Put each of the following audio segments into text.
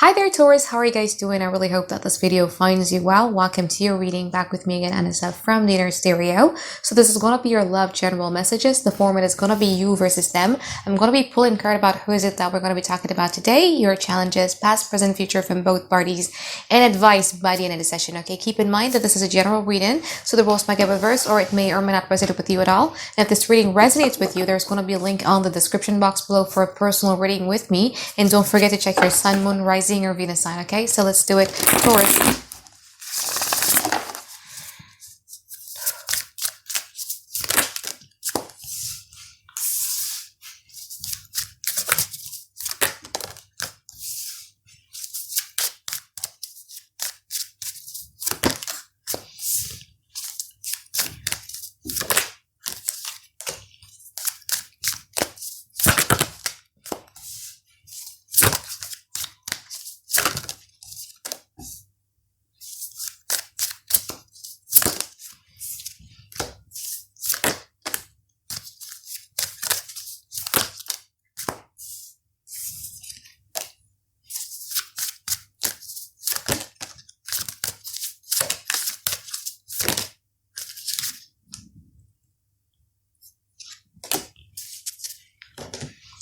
Hi there, Taurus. How are you guys doing? I really hope that this video finds you well. Welcome to your reading. Back with me again, Anisa from the Inner Stereo. So this is going to be your love general messages. The format is going to be you versus them. I'm going to be pulling card about who is it that we're going to be talking about today, your challenges, past, present, future from both parties, and advice by the end of the session. Okay, keep in mind that this is a general reading, so the rules might get reversed or it may or may not resonate with you at all. And if this reading resonates with you, there's going to be a link on the description box below for a personal reading with me. And don't forget to check your sun, moon, rising, or Venus sign. Okay, so let's do it. Taurus.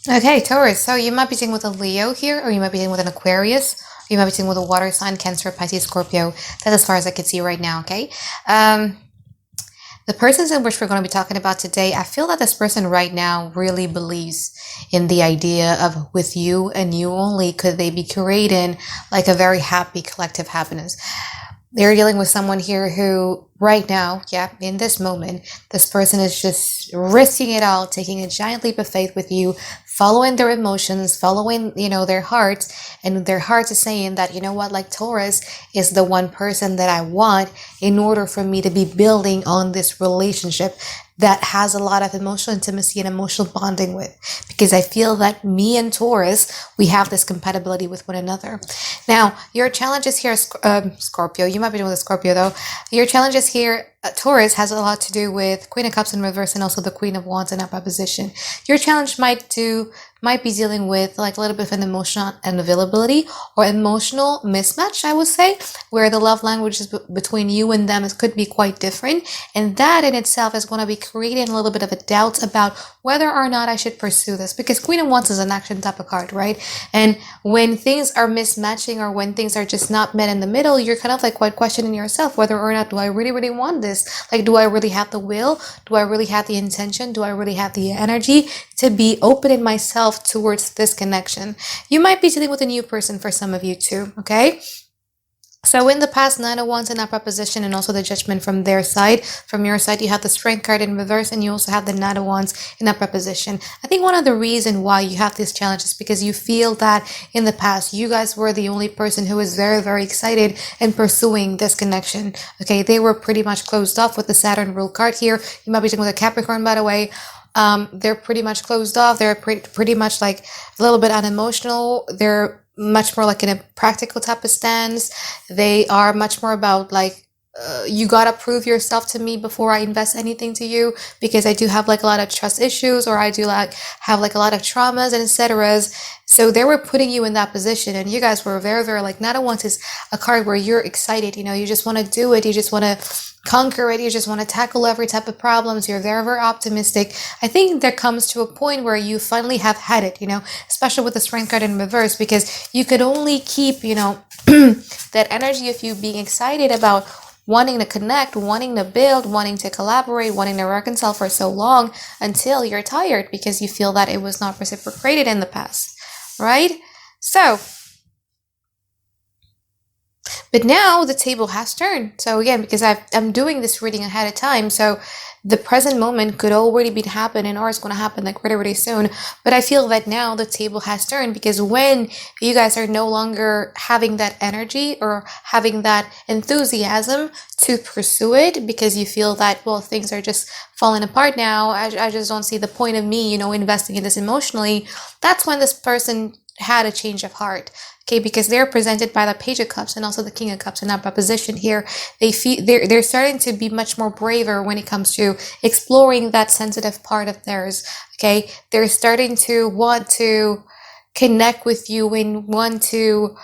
Okay, Taurus, so you might be dealing with a Leo here, or you might be dealing with an Aquarius, or you might be dealing with a water sign, Cancer, Pisces, Scorpio. That's as far as I can see right now, okay? The persons in which we're going to be talking about today, I feel that this person right now really believes in the idea of with you and you only could they be creating like a very happy collective happiness. They're dealing with someone here who right now, in this moment, this person is just risking it all, taking a giant leap of faith with you, following their emotions, following, their hearts, and their hearts is saying that, you know what, like Taurus is the one person that I want in order for me to be building on this relationship that has a lot of emotional intimacy and emotional bonding with, because I feel that me and Taurus, we have this compatibility with one another. Now, your challenges here, Scorpio, you might be dealing with a Scorpio though. Your challenges here, Taurus, has a lot to do with Queen of Cups in reverse and also the Queen of Wands in upright position. Your challenge might be dealing with like a little bit of an emotional unavailability or emotional mismatch, I would say, where the love languages between you and them could be quite different. And that in itself is going to be creating a little bit of a doubt about whether or not I should pursue this, because Queen of Wands is an action type of card, right? And when things are mismatching or when things are just not met in the middle, you're kind of like quite questioning yourself whether or not do I really, really want this? Like, do I really have the will? Do I really have the intention? Do I really have the energy to be opening myself towards this connection? You might be dealing with a new person for some of you too, okay? So in the past, Nine of Wands in upright position and also the Judgment from their side. From your side, you have the Strength card in reverse and you also have the Nine of Wands in upright position. I think one of the reasons why you have this challenge is because you feel that in the past, you guys were the only person who was very, very excited in pursuing this connection. Okay, they were pretty much closed off with the Saturn rule card here. You might be dealing with a Capricorn, by the way. They're pretty much closed off. They're pretty much like a little bit unemotional. They're much more like in a practical type of stance. They are much more about like, you gotta prove yourself to me before I invest anything to you, because I do have like a lot of trust issues, or I do like have like a lot of traumas and etc. So they were putting you in that position, and you guys were very, very like, not once is a card where you're excited, you just want to do it, you just want to conquer it, you just want to tackle every type of problems, you're very, very optimistic. I think there comes to a point where you finally have had it, especially with the Strength card in reverse, because you could only keep, that energy of you being excited about wanting to connect, wanting to build, wanting to collaborate, wanting to reconcile for so long until you're tired because you feel that it was not reciprocated in the past, right? So, but now the table has turned. So again, because I'm doing this reading ahead of time, so the present moment could already be happening, or it's going to happen like really, really soon. But I feel that now the table has turned, because when you guys are no longer having that energy or having that enthusiasm to pursue it, because you feel that, well, things are just falling apart now, I just don't see the point of me, investing in this emotionally. That's when this person had a change of heart. Okay, because they're presented by the Page of Cups and also the King of Cups in that position here. They're starting to be much more braver when it comes to exploring that sensitive part of theirs. Okay, they're starting to want to connect with you and want to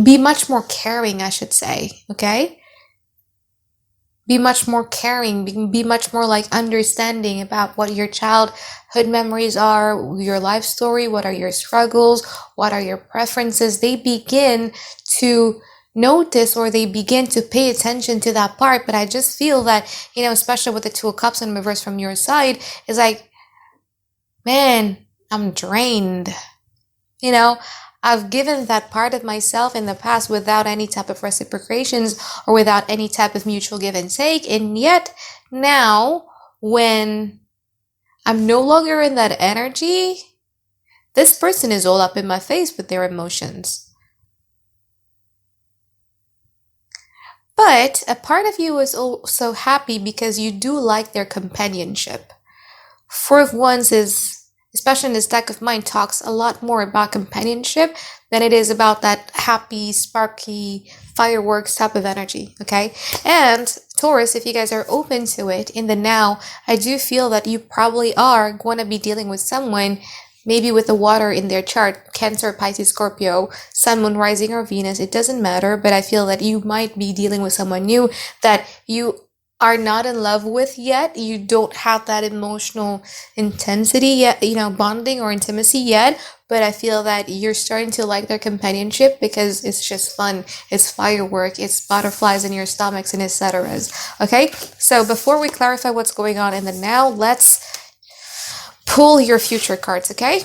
be much more caring, I should say, okay? Be much more caring, be much more like understanding about what your childhood memories are, your life story, what are your struggles, what are your preferences. They begin to notice, or they begin to pay attention to that part. But I just feel that, especially with the Two of Cups in reverse from your side, is like, man, I'm drained. I've given that part of myself in the past without any type of reciprocations or without any type of mutual give and take. And yet now, when I'm no longer in that energy, this person is all up in my face with their emotions. But a part of you is also happy because you do like their companionship. Four of Wands is, especially in this deck of mine, talks a lot more about companionship than it is about that happy, sparky, fireworks type of energy, okay? And Taurus, if you guys are open to it in the now, I do feel that you probably are going to be dealing with someone, maybe with the water in their chart, Cancer, Pisces, Scorpio, Sun, Moon, Rising, or Venus, it doesn't matter, but I feel that you might be dealing with someone new that you are not in love with yet. You don't have that emotional intensity yet, bonding or intimacy yet, but I feel that you're starting to like their companionship because it's just fun. It's firework, it's butterflies in your stomachs and etc. Okay, so before we clarify what's going on in the now, let's pull your future cards, okay?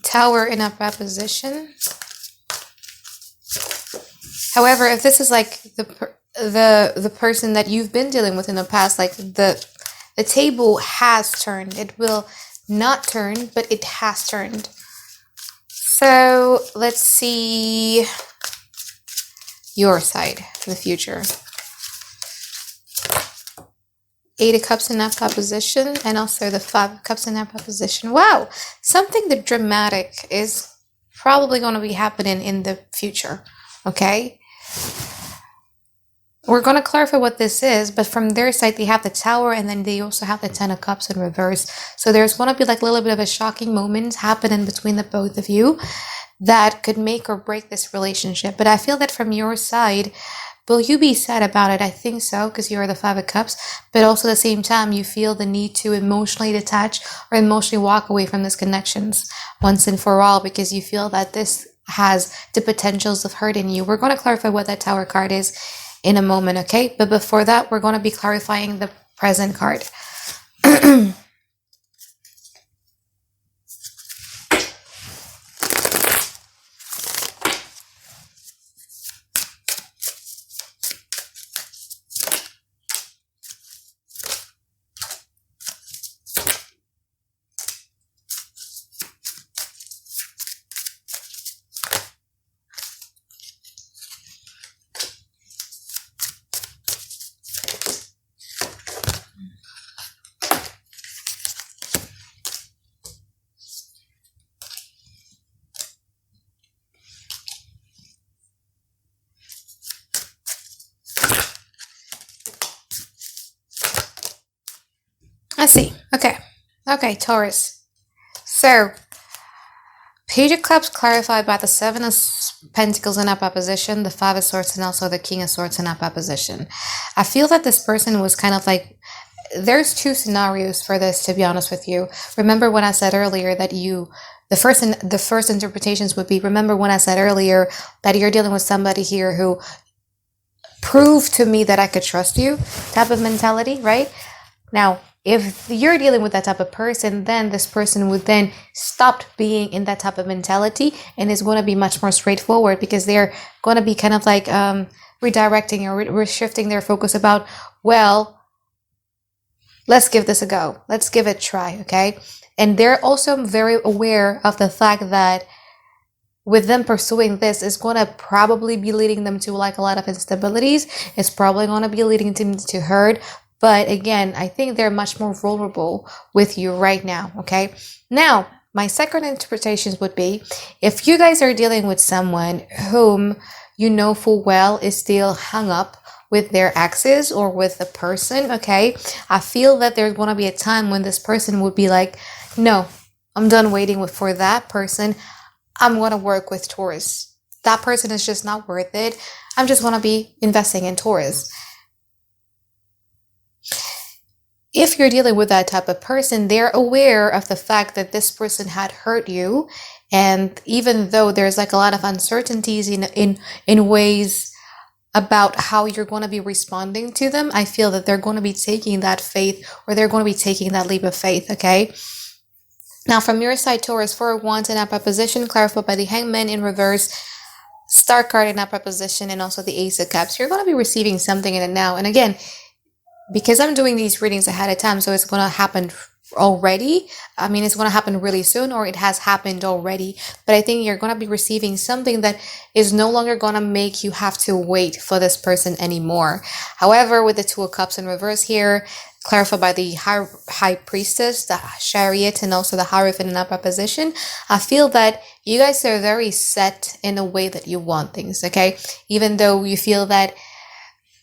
Tower in upright position. However, if this is like the person that you've been dealing with in the past, like the table has turned. It will not turn, but it has turned. So let's see your side in the future. Eight of Cups in upright position, and also the Five of Cups in upright position. Wow, something that dramatic is probably going to be happening in the future, okay? We're going to clarify what this is, but from their side, they have the Tower, and then they also have the Ten of Cups in reverse. So there's going to be like a little bit of a shocking moment happening between the both of you that could make or break this relationship. But I feel that from your side, will you be sad about it? I think so, because you're the Five of Cups, but also at the same time, you feel the need to emotionally detach or emotionally walk away from these connections once and for all, because you feel that this has the potentials of hurting you. We're going to clarify what that Tower card is in a moment, okay? But before that, we're going to be clarifying the present card. I see. Okay, Taurus. So, Page of Cups clarified by the Seven of Pentacles in upright position, the Five of Swords, and also the King of Swords in upright position. I feel that this person was kind of like, there's two scenarios for this, to be honest with you. Remember when I said earlier that the first interpretations would be, remember when I said earlier that you're dealing with somebody here who proved to me that I could trust you type of mentality, right? Now, if you're dealing with that type of person, then this person would then stop being in that type of mentality and is going to be much more straightforward, because they're going to be kind of like redirecting or shifting their focus about, well, let's give this a go. Let's give it a try, okay? And they're also very aware of the fact that with them pursuing this is going to probably be leading them to like a lot of instabilities. It's probably going to be leading them to hurt. But again, I think they're much more vulnerable with you right now, okay? Now, my second interpretation would be, if you guys are dealing with someone whom you know full well is still hung up with their exes or with the person, okay, I feel that there's going to be a time when this person would be like, no, I'm done waiting for that person. I'm going to work with Taurus. That person is just not worth it. I'm just going to be investing in Taurus. If you're dealing with that type of person, they're aware of the fact that this person had hurt you. And even though there's like a lot of uncertainties in ways about how you're going to be responding to them, I feel that they're going to be taking that faith, or they're going to be taking that leap of faith, okay? Now, from your side, Taurus, 4 of Wands in upright position, clarified by the Hangman in reverse, Star card in upright position, and also the Ace of Cups. You're going to be receiving something in it now. And again, because I'm doing these readings ahead of time, so it's going to happen already. I mean, it's going to happen really soon, or it has happened already. But I think you're going to be receiving something that is no longer going to make you have to wait for this person anymore. However, with the 2 of Cups in reverse here, clarified by the High Priestess, the Chariot, and also the Hierophant in upright position, I feel that you guys are very set in the way that you want things, okay? Even though you feel that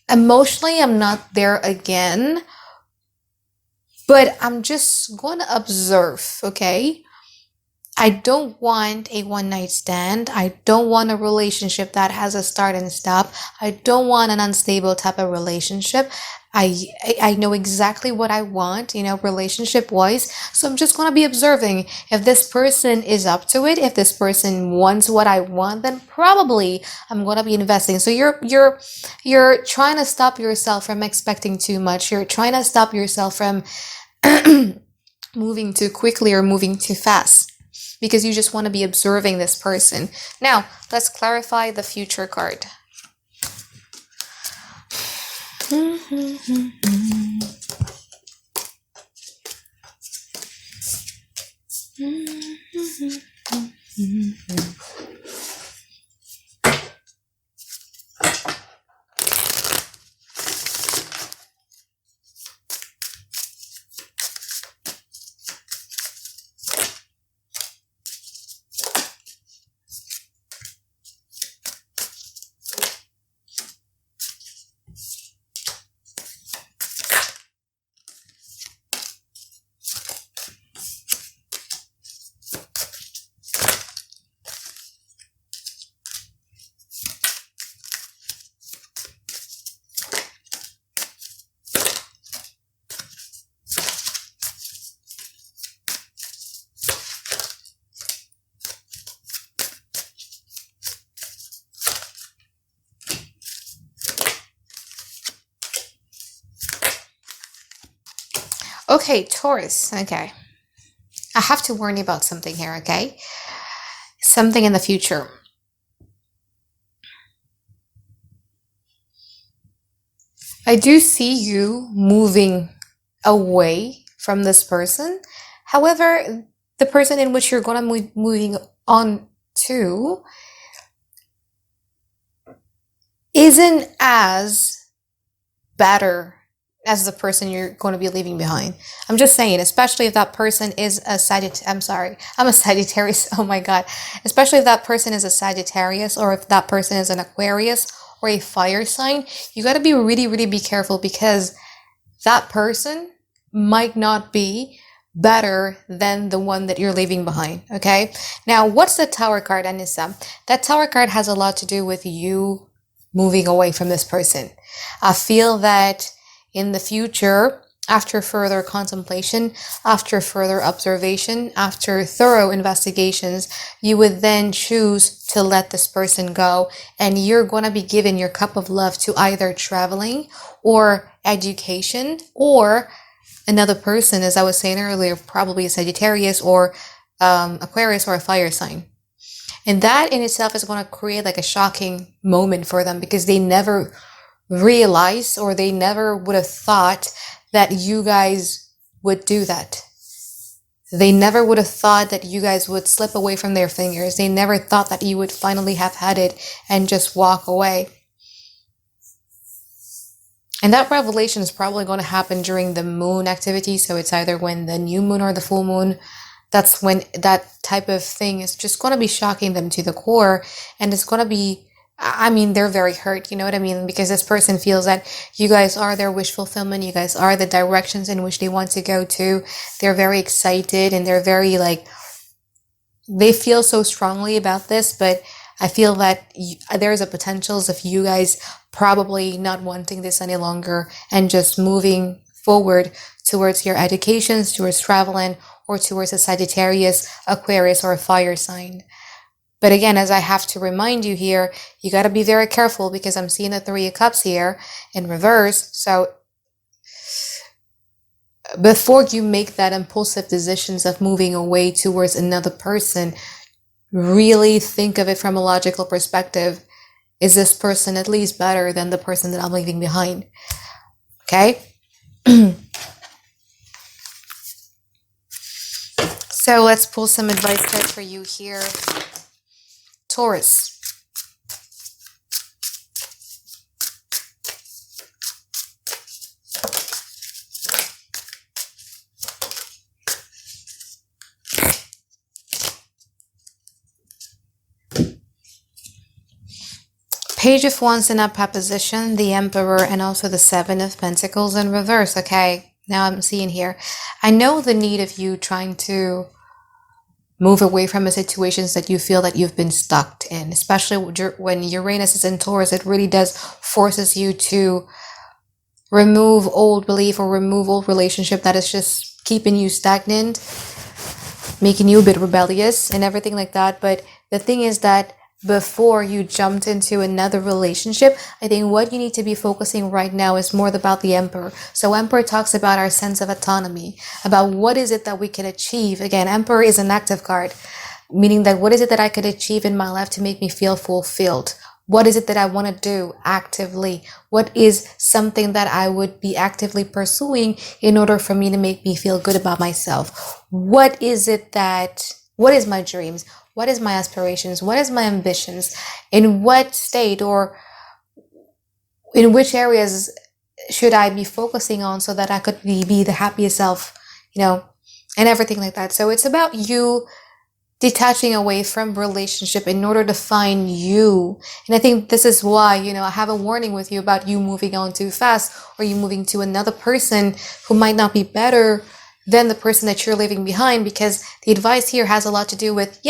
emotionally I'm not there again, but I'm just going to observe, okay? I don't want a one-night stand. I don't want a relationship that has a start and stop. I don't want an unstable type of relationship. I know exactly what I want, relationship-wise. So I'm just going to be observing. If this person is up to it, if this person wants what I want, then probably I'm going to be investing. So you're trying to stop yourself from expecting too much. You're trying to stop yourself from moving too quickly or moving too fast, because you just want to be observing this person. Now, let's clarify the future card. Okay, Taurus. Okay. I have to warn you about something here, okay? Something in the future. I do see you moving away from this person. However, the person in which you're going to be moving on to isn't as better as the person you're going to be leaving behind. I'm just saying, especially if that person is a I'm a Sagittarius. Oh my God. Especially if that person is a Sagittarius, or if that person is an Aquarius or a fire sign, you got to be really, really be careful, because that person might not be better than the one that you're leaving behind. Okay. Now, what's the Tower card, Anisa? That Tower card has a lot to do with you moving away from this person. I feel that in the future, after further contemplation, after further observation, after thorough investigations, you would then choose to let this person go, and you're going to be giving your cup of love to either traveling or education, or another person, as I was saying earlier, probably a Sagittarius or Aquarius or a fire sign. And that in itself is going to create like a shocking moment for them, because they never realize, or they never would have thought that you guys would do that. They never would have thought that you guys would slip away from their fingers. They never thought that you would finally have had it and just walk away. And that revelation is probably going to happen during the moon activity. So it's either when the new moon or the full moon that's when that type of thing is just going to be shocking them to the core. And it's going to be, I mean, they're very hurt, you know what I mean? Because this person feels that you guys are their wish fulfillment. You guys are the directions in which they want to go to. They're very excited and they're very like, they feel so strongly about this, but I feel that there's a potential of you guys probably not wanting this any longer and just moving forward towards your educations, towards traveling, or towards a Sagittarius, Aquarius, or a fire sign. But again, as I have to remind you here, you got to be very careful because I'm seeing the Three of Cups here in reverse. So before you make that impulsive decisions of moving away towards another person, really think of it from a logical perspective. Is this person at least better than the person that I'm leaving behind? Okay? So let's pull some advice cards for you here. Taurus. Page of Wands in upper position, the Emperor, and also the Seven of Pentacles in reverse. Okay, now I'm seeing here. I know the need of you trying to move away from the situations that you feel that you've been stuck in, especially when Uranus is in Taurus. It really does forces you to remove old belief or remove old relationship that is just keeping you stagnant, making you a bit rebellious and everything like that. But the thing is that before you jumped into another relationship, I think what you need to be focusing right now is more about the Emperor. So Emperor talks about our sense of autonomy, about what is it that we can achieve. Again, Emperor is an active card, meaning that what is it that I could achieve in my life to make me feel fulfilled? What is it that I want to do actively? What is something that I would be actively pursuing in order for me to make me feel good about myself? What is my dreams? What is my aspirations? What is my ambitions? In what state or in which areas should I be focusing on so that I could be the happiest self, and everything like that. So it's about you detaching away from relationship in order to find you. And I think this is why, I have a warning with you about you moving on too fast or you moving to another person who might not be better than the person that you're leaving behind, because the advice here has a lot to do with,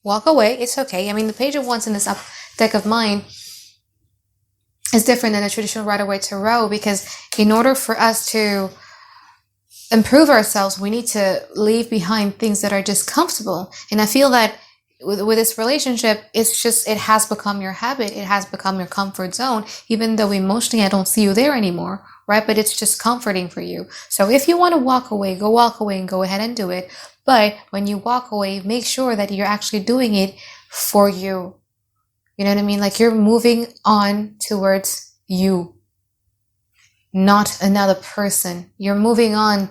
walk away. It's okay. I mean, the Page of Wands in this up deck of mine is different than a traditional Rider-Waite Tarot, because in order for us to improve ourselves, we need to leave behind things that are just comfortable. And I feel that with this relationship, it has become your habit. It has become your comfort zone, even though emotionally I don't see you there anymore, right? But it's just comforting for you. So if you want to walk away and go ahead and do it. But when you walk away, make sure that you're actually doing it for you. You know what I mean? Like you're moving on towards you, not another person. You're moving on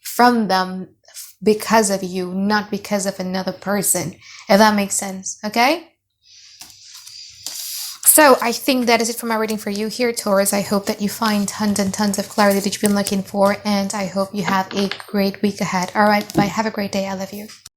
from them because of you, not because of another person. If that makes sense, okay? So I think that is it for my reading for you here, Taurus. I hope that you find tons and tons of clarity that you've been looking for, and I hope you have a great week ahead. All right, bye. Have a great day. I love you.